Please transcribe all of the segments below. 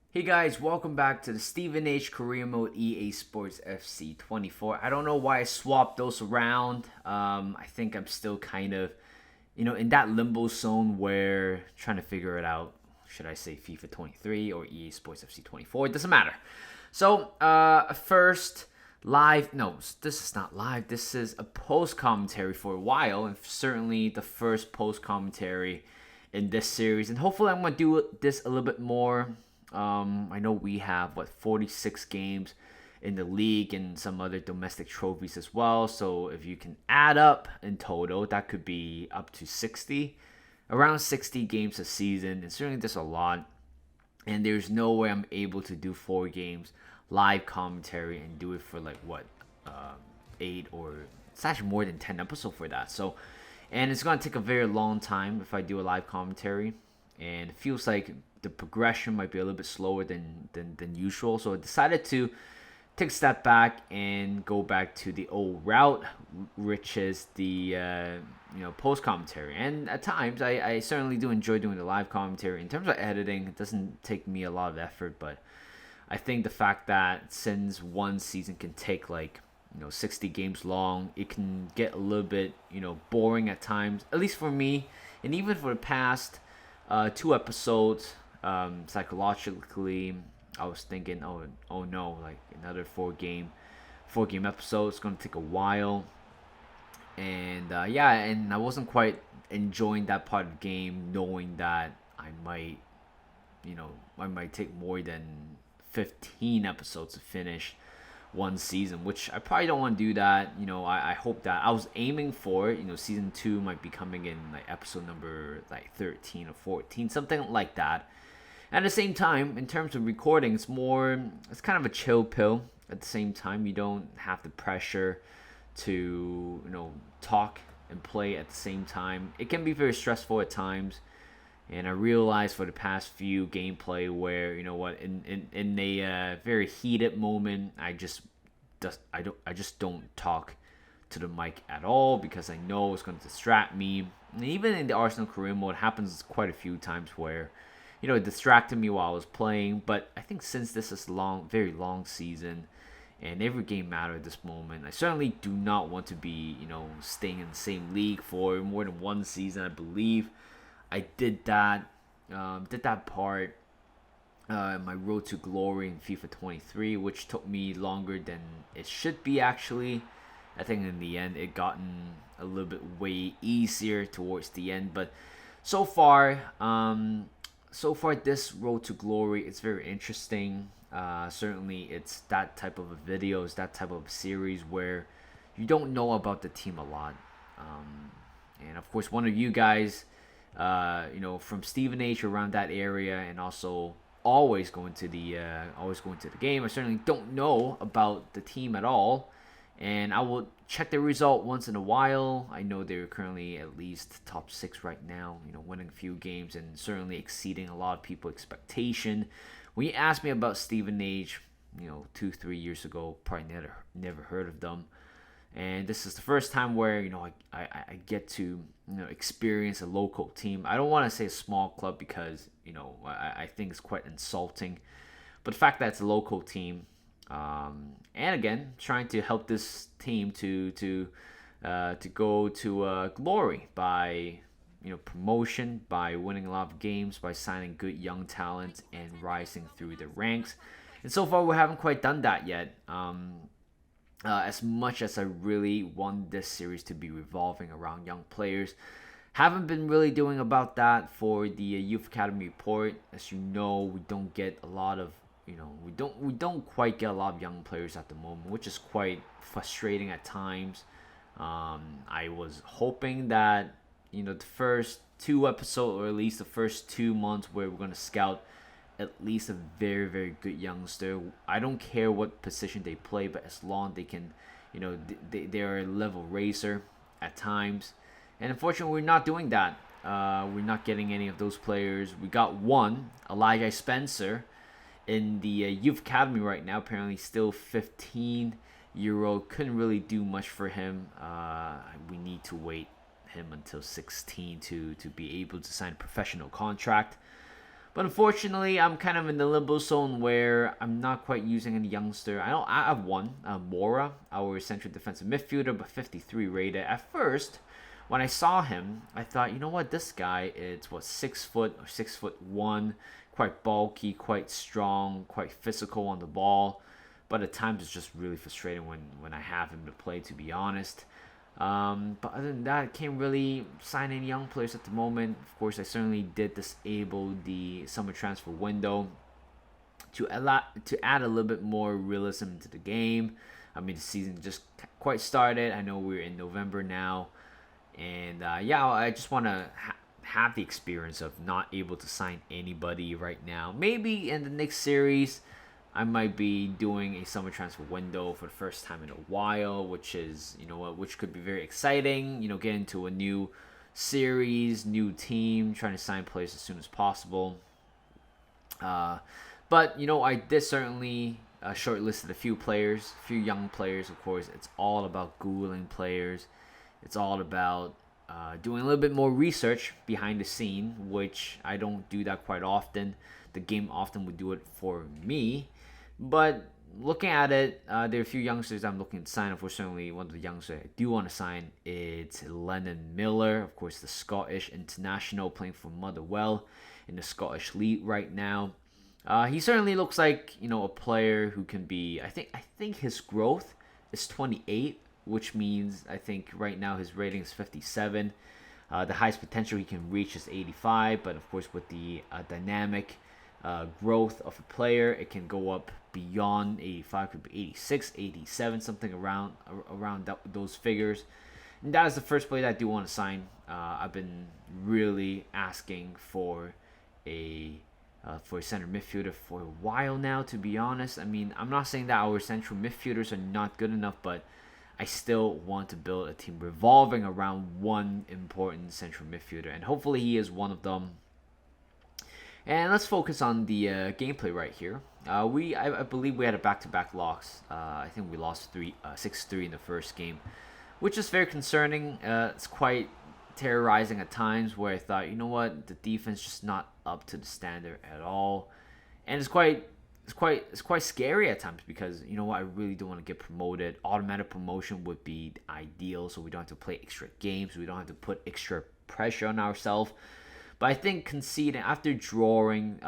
Hey guys, welcome back to the Stevenage Career Mode EA Sports FC 24. I don't know why I swapped those around. I think I'm still kind of, in that limbo zone where trying to figure it out. Should I say FIFA 23 or EA Sports FC 24? It doesn't matter. So, first live. No, this is not live. This is a post commentary for a while, and certainly the first post commentary in this series. And hopefully, I'm gonna do this a little bit more. I know we have 46 games in the league and some other domestic trophies as well. So if you can add up in total, that could be up to 60, around 60 games a season. And certainly there's a lot. And there's no way I'm able to do 4 games live commentary and do it for uh, 8 or it's actually more than 10 episodes for that. So, and it's gonna take a very long time if I do a live commentary, and it feels like the progression might be a little bit slower than usual. So I decided to take a step back and go back to the old route, which is the post commentary. And at times, I certainly do enjoy doing the live commentary. In terms of editing, it doesn't take me a lot of effort, but I think the fact that since one season can take 60 games long, it can get a little bit boring at times, at least for me. And even for the past 2 episodes, psychologically I was thinking, oh no, like another four game episode. It's gonna take a while, and and I wasn't quite enjoying that part of the game, knowing that I might take more than 15 episodes to finish one season, which I probably don't want to do that. I hope that I was aiming for, season 2 might be coming in episode number 13 or 14, something like that. At the same time, in terms of recording, it's kind of a chill pill. At the same time, you don't have the pressure to, talk and play at the same time. It can be very stressful at times. And I realized for the past few gameplay where, in a very heated moment, I just don't talk to the mic at all, because I know it's going to distract me. And even in the Arsenal career mode, it happens quite a few times where it distracted me while I was playing. But I think since this is very long season, and every game matters at this moment, I certainly do not want to be, staying in the same league for more than one season. I believe I did that part my road to glory in FIFA 23, which took me longer than it should be actually. I think in the end it gotten a little bit way easier towards the end, but so far, this road to glory, it's very interesting. Certainly, it's that type of a video, it's that type of a series where you don't know about the team a lot, and of course, one of you guys, from Stevenage around that area, and also always going to the game. I certainly don't know about the team at all, and I will check the result once in a while. I know they're currently at least top 6 right now, winning a few games and certainly exceeding a lot of people's expectation. When you asked me about Stevenage, 2-3 years ago, probably never heard of them. And this is the first time where I get to experience a local team. I don't want to say a small club, because I think it's quite insulting, but the fact that it's a local team, and again, trying to help this team to go to glory by promotion, by winning a lot of games, by signing good young talent and rising through the ranks. And so far, we haven't quite done that yet. As much as I really want this series to be revolving around young players, haven't been really doing about that for the Youth Academy report. As you know, we don't get a lot of we don't quite get a lot of young players at the moment, which is quite frustrating at times. I was hoping that the first 2 episodes, or at least the first 2 months, where we're gonna scout at least a very, very good youngster. I don't care what position they play, but as long as they can, they're a level raiser at times. And unfortunately, we're not doing that. We're not getting any of those players. We got one, Elijah Spencer, in the Youth Academy right now. Apparently still 15-year-old. Couldn't really do much for him. We need to wait him until 16 to be able to sign a professional contract. But unfortunately, I'm kind of in the limbo zone where I'm not quite using any youngster. I have one, Mora, our central defensive midfielder, but 53 rated. At first, when I saw him, I thought, you know what, this guy is 6 foot or 6'1", quite bulky, quite strong, quite physical on the ball. But at times it's just really frustrating when I have him to play, to be honest. But other than that, I can't really sign any young players at the moment. Of course, I certainly did disable the summer transfer window to add a little bit more realism into the game. I mean, the season just quite started. I know we're in November now, and yeah, I just want to have the experience of not able to sign anybody right now. Maybe in the next series, I might be doing a summer transfer window for the first time in a while, which is, which could be very exciting. Get into a new series, new team, trying to sign players as soon as possible. But I did certainly shortlisted a few players, a few young players. Of course, it's all about Googling players. It's all about doing a little bit more research behind the scene, which I don't do that quite often. The game often would do it for me. But looking at it, there are a few youngsters I'm looking to sign. Unfortunately, one of the youngsters I do want to sign is Lennon Miller, of course, the Scottish international playing for Motherwell in the Scottish League right now. He certainly looks like a player who can be. I think his growth is 28, which means I think right now his rating is 57. The highest potential he can reach is 85, but of course with the dynamic growth of a player, it can go up beyond 85, could be 86, 87, something around those figures. And that is the first player that I do want to sign. I've been really asking for a center midfielder for a while now, to be honest. I mean, I'm not saying that our central midfielders are not good enough, but I still want to build a team revolving around one important central midfielder, and hopefully he is one of them. And let's focus on the gameplay right here. I believe we had a back-to-back loss. I think we lost 6-3 in the first game, which is very concerning. It's quite terrorizing at times, where I thought, you know what, the defense just not up to the standard at all, and it's quite scary at times because I really do want to get promoted. Automatic promotion would be ideal, so we don't have to play extra games. We don't have to put extra pressure on ourselves. But I think conceding after drawing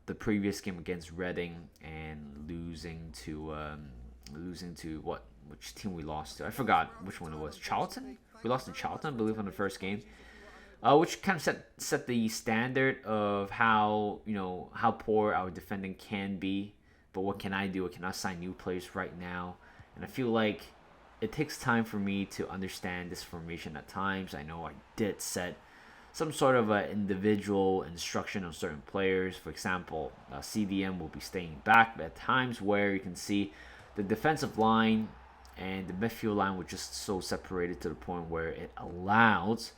the previous game against Reading and losing to which team we lost to? I forgot which one it was. Charlton? We lost to Charlton, I believe, on the first game. Which kind of set the standard of how poor our defending can be. But what can I do? I cannot sign new players right now, and I feel like it takes time for me to understand this formation at times. I know I did set some sort of individual instruction on certain players. For example, CDM will be staying back, but at times where you can see the defensive line and the midfield line were just so separated to the point where it allows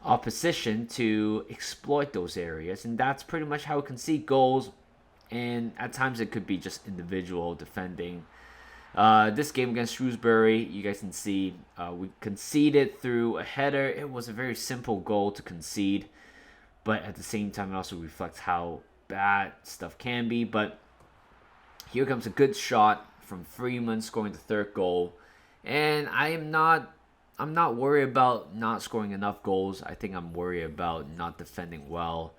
opposition to exploit those areas, and that's pretty much how we concede goals. And at times it could be just individual defending. This game against Shrewsbury, you guys can see we conceded through a header. It was a very simple goal to concede, but at the same time it also reflects how bad stuff can be. But here comes a good shot from Freeman, scoring the third goal, and I'm not worried about not scoring enough goals. I think I'm worried about not defending well.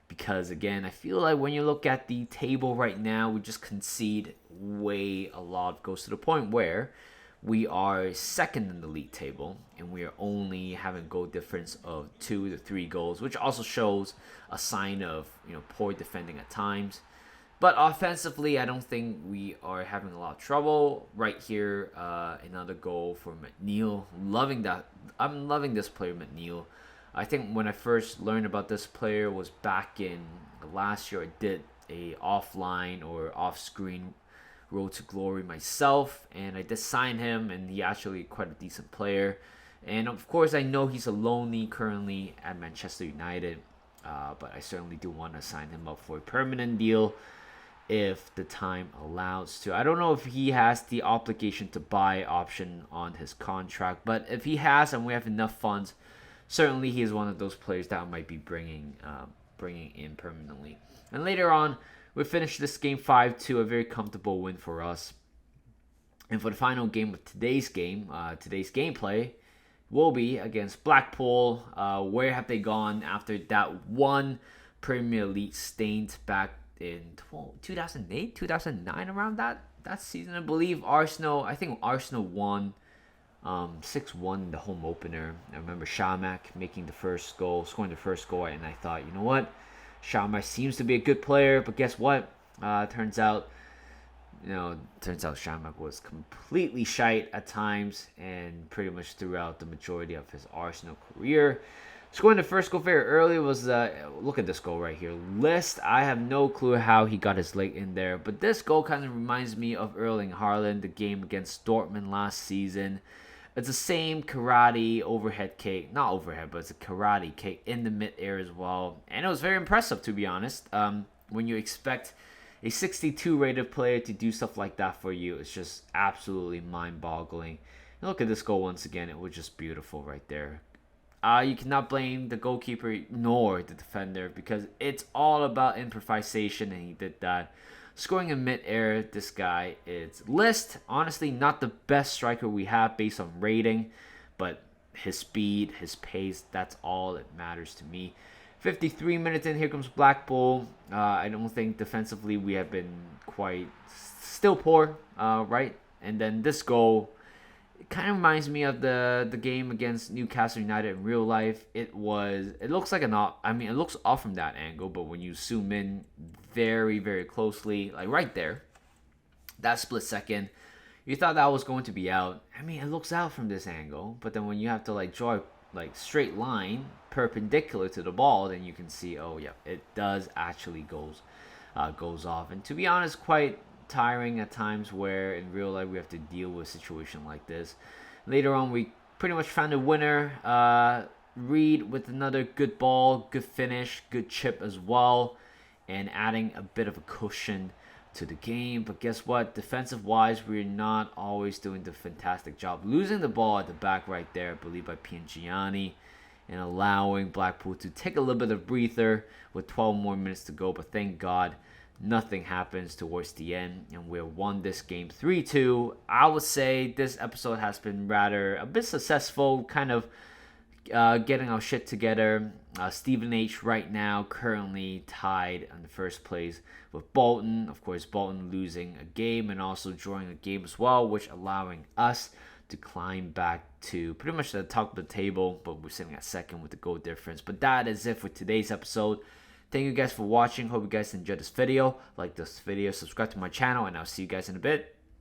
Because, again, I feel like when you look at the table right now, we just concede way a lot of goals to the point where we are second in the league table, and we are only having goal difference of 2 to 3 goals, which also shows a sign of poor defending at times. But offensively, I don't think we are having a lot of trouble. Right here, another goal for McNeil. I'm loving this player, McNeil. I think when I first learned about this player was back in last year. I did a offline or off-screen road to glory myself, and I did sign him, and he actually quite a decent player. And of course, I know he's a loanee currently at Manchester United, but I certainly do want to sign him up for a permanent deal if the time allows to. I don't know if he has the obligation to buy option on his contract, but if he has and we have enough funds, certainly he is one of those players that I might be bringing bringing in permanently. And later on, we finished this game 5-2, a very comfortable win for us. And for the final game of today's gameplay will be against Blackpool. Where have they gone after that one Premier League stint back in 2008, 2009, around that season, I believe. I think Arsenal won 6-1 the home opener. I remember Shamak scoring the first goal, and I thought, you know what? Shamak seems to be a good player, but guess what? Turns out Shamak was completely shite at times and pretty much throughout the majority of his Arsenal career. Scoring the first goal very early was, look at this goal right here. List, I have no clue how he got his leg in there, but this goal kind of reminds me of Erling Haaland, the game against Dortmund last season. It's the same karate overhead kick, not overhead, but it's a karate kick in the mid-air as well. And it was very impressive, to be honest. When you expect a 62 rated player to do stuff like that for you, it's just absolutely mind-boggling. And look at this goal once again. It was just beautiful right there. You cannot blame the goalkeeper nor the defender because it's all about improvisation, and he did that. Scoring in mid-air, this guy is List. Honestly, not the best striker we have based on rating, but his speed, his pace, that's all that matters to me. 53 minutes in, here comes Blackpool. I don't think defensively we have been still poor, right? And then this goal, it kind of reminds me of the game against Newcastle United in real life. It looks off from that angle, but when you zoom in very, very closely, like right there, that split second, you thought that was going to be out. It looks out from this angle, but then when you have to draw a straight line perpendicular to the ball, then you can see, oh yeah, it does actually goes off. And to be honest, quite tiring at times where in real life we have to deal with a situation like this. Later on, we pretty much found a winner. Reed with another good ball, good finish, good chip as well, and adding a bit of a cushion to the game. But guess what? Defensive wise, we're not always doing the fantastic job. Losing the ball at the back right there, I believe by Piangiani, and allowing Blackpool to take a little bit of breather with 12 more minutes to go. But thank God, nothing happens towards the end, and we won this game 3-2. I would say this episode has been rather a bit successful, kind of getting our shit together. Stevenage right now currently tied in the first place with Bolton. Of course, Bolton losing a game and also drawing a game as well, which allowing us to climb back to pretty much the top of the table, but we're sitting at second with the goal difference. But that is it for today's episode. Thank you guys for watching. Hope you guys enjoyed this video. Like this video, subscribe to my channel, and I'll see you guys in a bit.